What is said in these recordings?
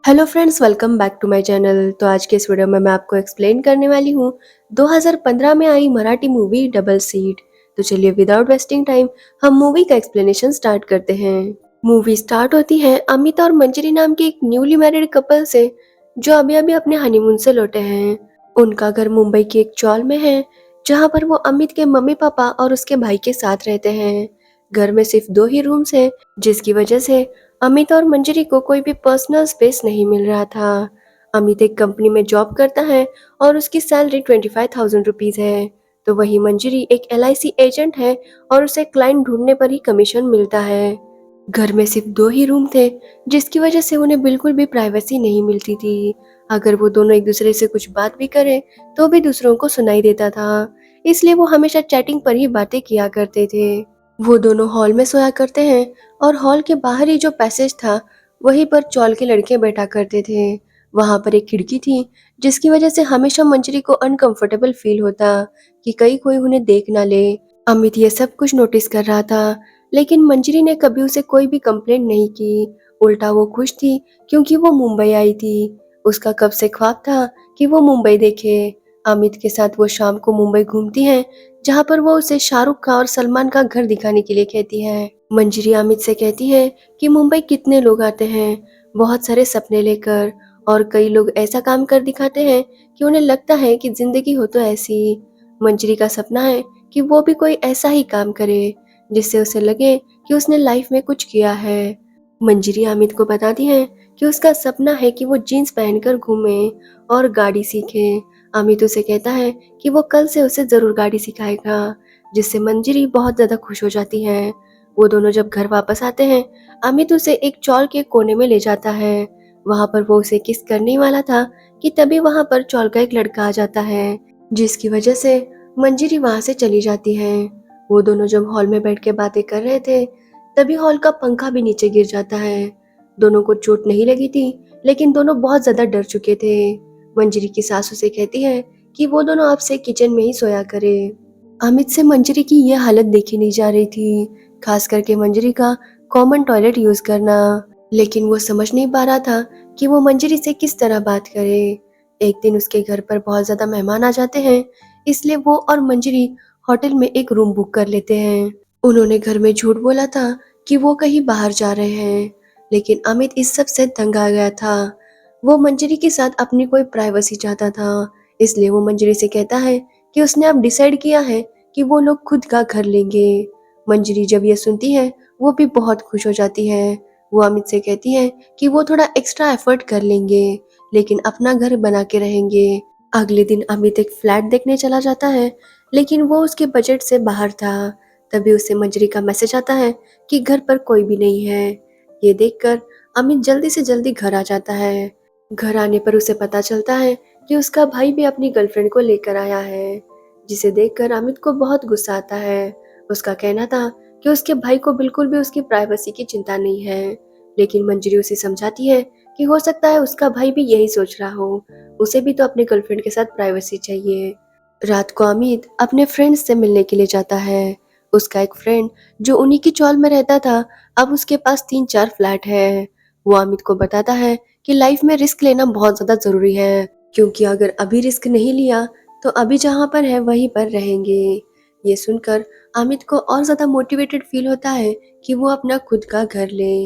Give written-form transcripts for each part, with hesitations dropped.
Hello friends, welcome back to my channel. तो आज के इस वीडियो में मैं आपको एक्सप्लेन करने वाली हूँ 2015 में आई मराठी मूवी डबल सीट। तो चलिए विदाउट वेस्टिंग टाइम हम मूवी का एक्सप्लेनेशन स्टार्ट करते हैं। मूवी स्टार्ट होती है अमित और मंजरी नाम के एक न्यूली मैरिड कपल से, जो अभी अभी अपने हनीमून से लौटे हैं। उनका घर मुंबई की एक चौल में है, जहाँ पर वो अमित के मम्मी पापा और उसके भाई के साथ रहते हैं। घर में सिर्फ 2 ही रूम्स हैं, जिसकी वजह से अमित और मंजरी को कोई भी पर्सनल स्पेस नहीं मिल रहा था। अमित एक कंपनी में जॉब करता है और उसकी सैलरी 25,000 रुपीज है। तो वही मंजरी एक LIC एजेंट है और उसे क्लाइंट ढूंढने पर ही कमीशन मिलता है। घर में सिर्फ 2 ही रूम थे, जिसकी वजह से उन्हें बिल्कुल भी प्राइवेसी नहीं मिलती थी। अगर वो दोनों एक दूसरे से कुछ बात भी करें तो भी दूसरों को सुनाई देता था, इसलिए वो हमेशा चैटिंग पर ही बातें किया करते थे। वो दोनों हॉल में सोया करते हैं और हॉल के बाहर ही जो पैसेज था, वहीं पर चौल के लड़के बैठा करते थे। वहां पर एक खिड़की थी, जिसकी वजह से हमेशा मंजरी को अनकंफर्टेबल फील होता कि कहीं कोई उन्हें देख ना ले। अमित ये सब कुछ नोटिस कर रहा था, लेकिन मंजरी ने कभी उसे कोई भी कंप्लेंट नहीं की। उल्टा वो खुश थी, क्योंकि वो मुंबई आई थी। उसका कब से ख्वाब था कि वो मुंबई देखे। अमित के साथ वो शाम को मुंबई घूमती है, जहाँ पर वो उसे शाहरुख खान और सलमान का घर दिखाने के लिए कहती है। मंजरी अमित से कहती है कि मुंबई कितने लोग आते हैं, बहुत सारे सपने लेकर, और कई लोग ऐसा काम कर दिखाते हैं कि उन्हें लगता है कि जिंदगी हो तो ऐसी। मंजरी का सपना है कि वो भी कोई ऐसा ही काम करे, जिससे उसे लगे कि उसने लाइफ में कुछ किया है। मंजरी अमित को बताती है कि उसका सपना है कि वो जीन्स पहनकर घूमे और गाड़ी सीखे। अमित उसे कहता है कि वो कल से उसे जरूर गाड़ी सिखाएगा, जिससे मंजरी बहुत ज्यादा खुश हो जाती है। वो दोनों जब घर वापस आते हैं, अमित उसे एक चौल के कोने में ले जाता है। वहां पर वो उसे किस करने वाला था कि तभी वहां पर चौल का एक लड़का आ जाता है, जिसकी वजह से मंजरी वहां से चली जाती है। वो दोनों जब हॉल में बैठ के बातें कर रहे थे, तभी हॉल का पंखा भी नीचे गिर जाता है। दोनों को चोट नहीं लगी थी, लेकिन दोनों बहुत ज्यादा डर चुके थे। मंजरी की सासू से कहती है कि वो दोनों आपसे किचन में ही सोया करे। अमित से मंजरी की ये हालत देखी नहीं जा रही थी, खास करके मंजरी का कॉमन टॉयलेट यूज करना। लेकिन वो समझ नहीं पा रहा था कि वो मंजरी से किस तरह बात करे। एक दिन उसके घर पर बहुत ज्यादा मेहमान आ जाते हैं, इसलिए वो और मंजरी होटल में एक रूम बुक कर लेते हैं। उन्होंने घर में झूठ बोला था कि वो कहीं बाहर जा रहे हैं, लेकिन अमित इस सब से तंग आ गया था। वो मंजरी के साथ अपनी कोई प्राइवेसी चाहता था, इसलिए वो मंजरी से कहता है कि उसने अब डिसाइड किया है कि वो लोग खुद का घर लेंगे। मंजरी जब ये सुनती है, वो भी बहुत खुश हो जाती है। वो अमित से कहती है कि वो थोड़ा एक्स्ट्रा एफर्ट कर लेंगे, लेकिन अपना घर बना के रहेंगे। अगले दिन अमित एक फ्लैट देखने चला जाता है, लेकिन वो उसके बजट से बाहर था। तभी उसे मंजरी का मैसेज आता है कि घर पर कोई भी नहीं है। ये देखकर अमित जल्दी से जल्दी घर आ जाता है। घर आने पर उसे पता चलता है कि उसका भाई भी अपनी गर्लफ्रेंड को लेकर आया है, जिसे देखकर अमित को बहुत गुस्सा आता है। उसका कहना था कि उसके भाई को बिल्कुल भी उसकी प्राइवेसी की चिंता नहीं है, लेकिन मंजरी उसे समझाती है कि हो सकता है उसका भाई भी यही सोच रहा हो, उसे भी तो अपने गर्लफ्रेंड के साथ प्राइवेसी चाहिए। रात को अमित अपने फ्रेंड्स से मिलने के लिए जाता है। उसका एक फ्रेंड जो उन्हीं की चॉल में रहता था, अब उसके पास 3-4 फ्लैट है। वो अमित को बताता है कि लाइफ में रिस्क लेना बहुत ज्यादा जरूरी है, क्योंकि अगर अभी रिस्क नहीं लिया तो अभी जहाँ पर है वहीं पर रहेंगे। ये सुनकर अमित को और ज्यादा मोटिवेटेड फील होता है कि वो अपना खुद का घर ले।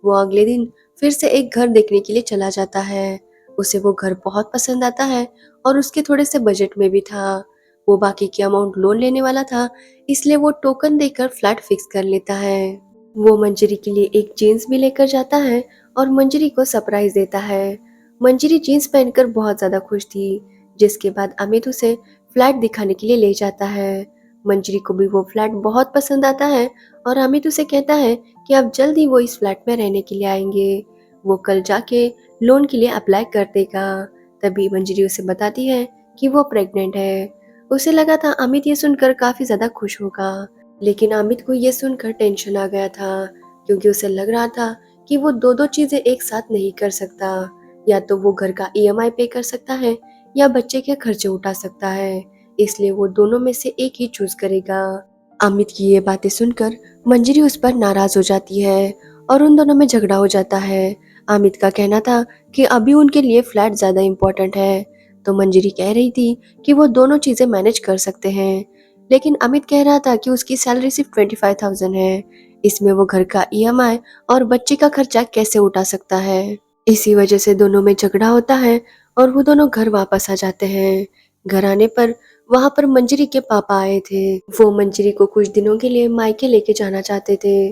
वो अगले दिन फिर से एक घर देखने के लिए चला जाता है। उसे वो घर बहुत पसंद आता है और उसके थोड़े से बजट में भी था। वो बाकी की अमाउंट लोन लेने वाला था, इसलिए वो टोकन देकर फ्लैट फिक्स कर लेता है। वो मंजरी के लिए एक जीन्स भी लेकर जाता है और मंजरी को सरप्राइज देता है। मंजरी जीन्स पहनकर बहुत ज्यादा खुश थी, जिसके बाद अमित उसे फ्लैट दिखाने के लिए ले जाता है। मंजरी को भी वो फ्लैट बहुत पसंद आता है और अमित उसे कहता है कि अब जल्द ही वो इस फ्लैट में रहने के लिए आएंगे। वो कल जाके लोन के लिए अप्लाई कर देगा। तभी मंजरी उसे बताती है कि वो प्रेग्नेंट है। उसे लगा था अमित ये सुनकर काफी ज्यादा खुश होगा, लेकिन अमित को ये सुनकर टेंशन आ गया था, क्योंकि उसे लग रहा था कि वो दो दो चीजें एक साथ नहीं कर सकता। या तो वो घर का EMI पे कर सकता है या बच्चे के खर्चे उठा सकता है, इसलिए वो दोनों में से एक ही चूज करेगा। अमित की ये बातें सुनकर मंजरी उस पर नाराज हो जाती है और उन दोनों में झगड़ा हो जाता है। अमित का कहना था कि अभी उनके लिए फ्लैट ज़्यादा इम्पोर्टेंट है, तो मंजरी कह रही थी कि वो दोनों चीज़ें मैनेज कर सकते हैं। लेकिन अमित कह रहा था कि उसकी सैलरी सिर्फ 25,000 है, इसमें वो घर का ईएमआई और बच्चे का खर्चा कैसे उठा सकता है। इसी वजह से दोनों में झगड़ा होता है और वो दोनों घर वापस आ जाते हैं। घर आने पर वहां पर मंजरी के पापा आए थे। वो मंजरी को कुछ दिनों के लिए मायके लेके जाना चाहते थे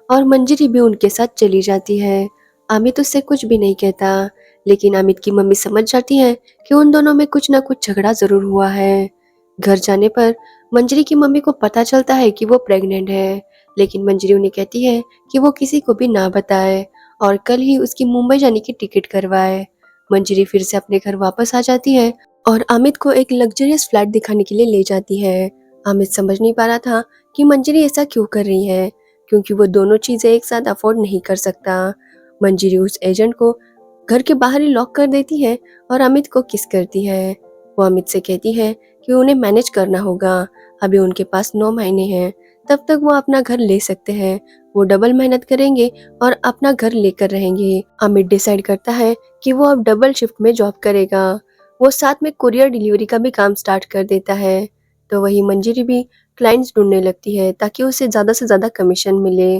और मंजरी भी उनके साथ चली जाती है। अमित उससे कुछ भी नहीं कहता, लेकिन अमित की मम्मी समझ जाती है कि उन दोनों में कुछ ना कुछ झगड़ा जरूर हुआ है। घर जाने पर मंजरी की मम्मी को पता चलता है कि वो प्रेग्नेंट है, लेकिन मंजरी उन्हें कहती है कि वो किसी को भी ना बताए और कल ही उसकी मुंबई जाने की टिकट करवाए। मंजरी फिर से अपने घर वापस आ जाती है और अमित को एक लग्जरियस फ्लैट दिखाने के लिए ले जाती है। अमित समझ नहीं पा रहा था कि मंजरी ऐसा क्यों कर रही है, क्योंकि वो दोनों चीजें एक साथ अफोर्ड नहीं कर सकता। मंजरी उस एजेंट को घर के बाहर ही लॉक कर देती है और अमित को किस करती है। वो अमित से कहती है कि उन्हें मैनेज करना होगा, अभी उनके पास 9 महीने हैं, तब तक वो अपना घर ले सकते हैं। वो डबल मेहनत करेंगे और अपना घर लेकर रहेंगे। अमित डिसाइड करता है कि वो अब डबल शिफ्ट में जॉब करेगा। वो साथ में कुरियर डिलीवरी का भी काम स्टार्ट कर देता है। तो वही मंजरी भी क्लाइंट्स ढूंढने लगती है ताकि उसे ज्यादा से ज्यादा कमीशन मिले।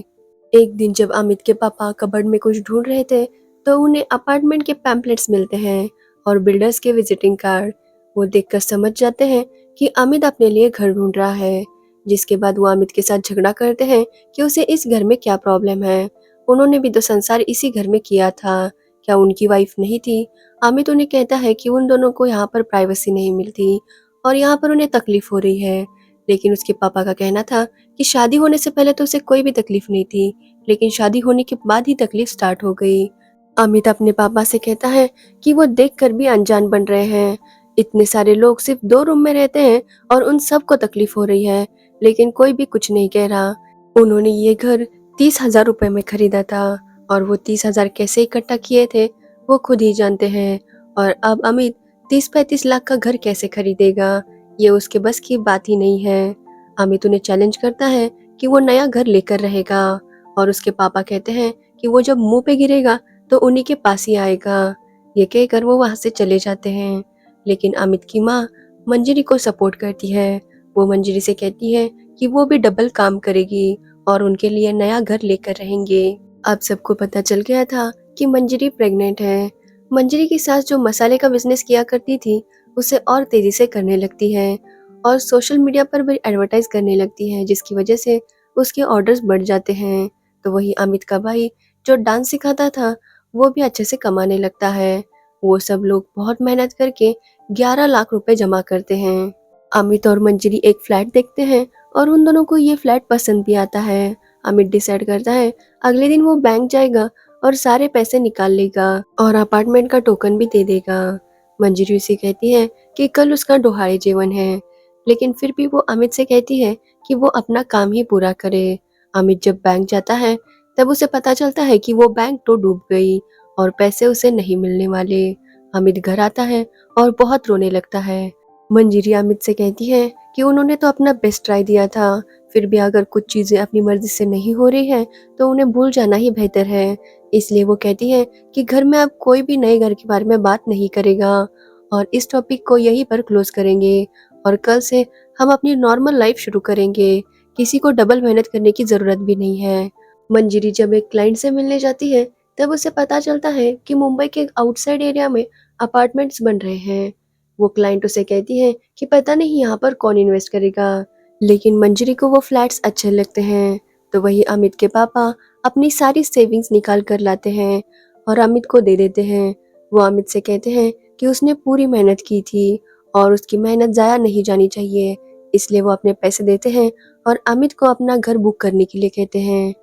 एक दिन जब अमित के पापा कबर्ड में कुछ ढूंढ रहे थे, तो उन्हें अपार्टमेंट के पैम्पलेट्स मिलते हैं और बिल्डर्स के विजिटिंग कार्ड। वो देखकर समझ जाते हैं कि अमित अपने लिए घर ढूंढ रहा है। जिसके बाद वो अमित के साथ झगड़ा करते हैं कि उसे इस घर में क्या प्रॉब्लम है। उन्होंने भी तो संसार इसी घर में किया था, क्या उनकी वाइफ नहीं थी। अमित उन्हें कहता है कि उन दोनों को यहाँ पर प्राइवेसी नहीं मिलती और यहाँ पर उन्हें तकलीफ हो रही है। लेकिन उसके पापा का कहना था कि शादी होने से पहले तो उसे कोई भी तकलीफ नहीं थी, लेकिन शादी होने के बाद ही तकलीफ स्टार्ट हो गई। अमित अपने पापा से कहता है कि वो देखकर भी अनजान बन रहे हैं। इतने सारे लोग सिर्फ 2 रूम में रहते हैं और उन सबको तकलीफ हो रही है, लेकिन कोई भी कुछ नहीं कह रहा। उन्होंने ये घर 30,000 रुपए में खरीदा था और वो 30,000 कैसे इकट्ठा किए थे वो खुद ही जानते हैं। और अब अमित 30-35 लाख का घर कैसे खरीदेगा, ये उसके बस की बात ही नहीं है। अमित उन्हें चैलेंज करता है कि वो नया घर लेकर रहेगा और उसके पापा कहते हैं कि वो जब मुंह पे गिरेगा तो उन्हीं के पास ही आएगा। ये कहकर वो वहां से चले जाते हैं। लेकिन अमित की माँ मंजरी को सपोर्ट करती है। वो मंजरी से कहती है कि वो भी डबल काम करेगी और उनके लिए नया घर लेकर रहेंगे। अब सबको पता चल गया था कि मंजरी प्रेग्नेंट है। मंजरी की सास जो मसाले का बिजनेस किया करती थी, उसे और तेजी से करने लगती है और सोशल मीडिया पर भी एडवर्टाइज करने लगती है, जिसकी वजह से उसके ऑर्डर्स बढ़ जाते हैं। तो वही अमित का भाई जो डांस सिखाता था, वो भी अच्छे से कमाने लगता है। वो सब लोग बहुत मेहनत करके 11 लाख रुपए जमा करते हैं। अमित और मंजरी एक फ्लैट देखते हैं और उन दोनों को ये फ्लैट पसंद भी आता है। अमित डिसाइड करता है अगले दिन वो बैंक जाएगा और सारे पैसे निकाल लेगा और अपार्टमेंट का टोकन भी दे देगा। मंजरी उसे कहती है कि कल उसका डोहाड़े जीवन है, लेकिन फिर भी वो अमित से कहती है कि वो अपना काम ही पूरा करे। अमित जब बैंक जाता है तब उसे पता चलता है कि वो बैंक तो डूब गई और पैसे उसे नहीं मिलने वाले। अमित घर आता है और बहुत रोने लगता है। मंजरी अमित से कहती है कि उन्होंने तो अपना बेस्ट ट्राई दिया था, फिर भी अगर कुछ चीजें अपनी मर्जी से नहीं हो रही है तो उन्हें भूल जाना ही बेहतर है। इसलिए वो कहती है कि घर में अब कोई भी नए घर के बारे में बात नहीं करेगा और इस टॉपिक को यहीं पर क्लोज करेंगे और कल से हम अपनी नॉर्मल लाइफ शुरू करेंगे। किसी को डबल मेहनत करने की जरूरत भी नहीं है। मंजरी जब एक क्लाइंट से मिलने जाती है तब उसे पता चलता है कि मुंबई के आउटसाइड एरिया में अपार्टमेंट्स बन रहे हैं। वो क्लाइंट उसे कहती है कि पता नहीं यहाँ पर कौन इन्वेस्ट करेगा, लेकिन मंजरी को वो फ्लैट्स अच्छे लगते हैं। तो वही अमित के पापा अपनी सारी सेविंग्स निकाल कर लाते हैं और अमित को दे देते हैं। वो अमित से कहते हैं कि उसने पूरी मेहनत की थी और उसकी मेहनत जाया नहीं जानी चाहिए, इसलिए वो अपने पैसे देते हैं और अमित को अपना घर बुक करने के लिए कहते हैं।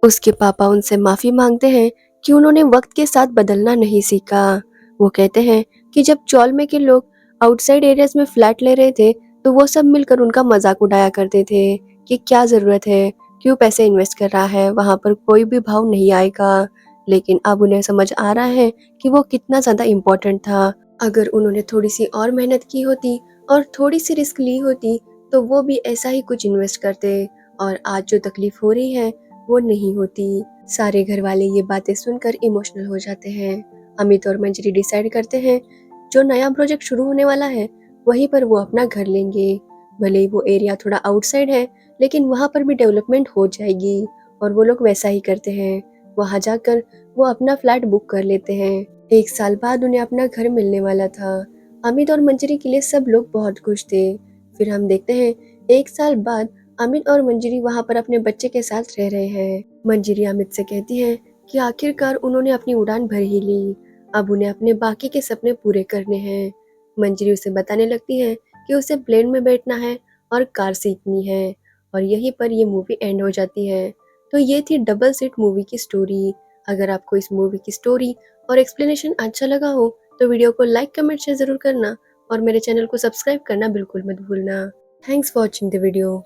उसके पापा उनसे माफी मांगते हैं कि उन्होंने वक्त के साथ बदलना नहीं सीखा। वो कहते हैं कि जब चौलमे के लोग आउटसाइड एरियाज में फ्लैट ले रहे थे तो वो सब मिलकर उनका मजाक उड़ाया करते थे कि क्या जरूरत है, क्यों पैसे इन्वेस्ट कर रहा है, वहां पर कोई भी भाव नहीं आएगा। लेकिन अब उन्हें समझ आ रहा है कि वो कितना ज्यादा इम्पोर्टेंट था। अगर उन्होंने थोड़ी सी और मेहनत की होती और थोड़ी सी रिस्क ली होती तो वो भी ऐसा ही कुछ इन्वेस्ट करते और आज जो तकलीफ हो रही है वो नहीं होती। सारे घर वाले ये बातें सुनकर इमोशनल हो जाते हैं। अमित और मंजरी डिसाइड करते हैं जो नया प्रोजेक्ट शुरू होने वाला है वहीं पर वो अपना घर लेंगे। भले ही वो एरिया थोड़ा आउटसाइड है लेकिन वहाँ पर भी डेवलपमेंट हो जाएगी और वो लोग वैसा ही करते हैं। वहाँ जाकर वो अपना फ्लैट बुक कर लेते हैं। 1 साल बाद उन्हें अपना घर मिलने वाला था। अमित और मंजरी के लिए सब लोग बहुत खुश थे। फिर हम देखते हैं 1 साल बाद अमित और मंजरी वहाँ पर अपने बच्चे के साथ रह रहे हैं। मंजरी अमित से कहती है कि आखिरकार उन्होंने अपनी उड़ान भर ही ली। अब उन्हें अपने बाकी के सपने पूरे करने हैं। मंजरी उसे बताने लगती है कि उसे प्लेन में बैठना है और कार सीखनी है और यहीं पर ये मूवी एंड हो जाती है। तो ये थी डबल सीट मूवी की स्टोरी। अगर आपको इस मूवी की स्टोरी और एक्सप्लेनेशन अच्छा लगा हो तो वीडियो को लाइक कमेंट शेयर जरूर करना और मेरे चैनल को सब्सक्राइब करना बिल्कुल मत भूलना। Thanks for watching the video.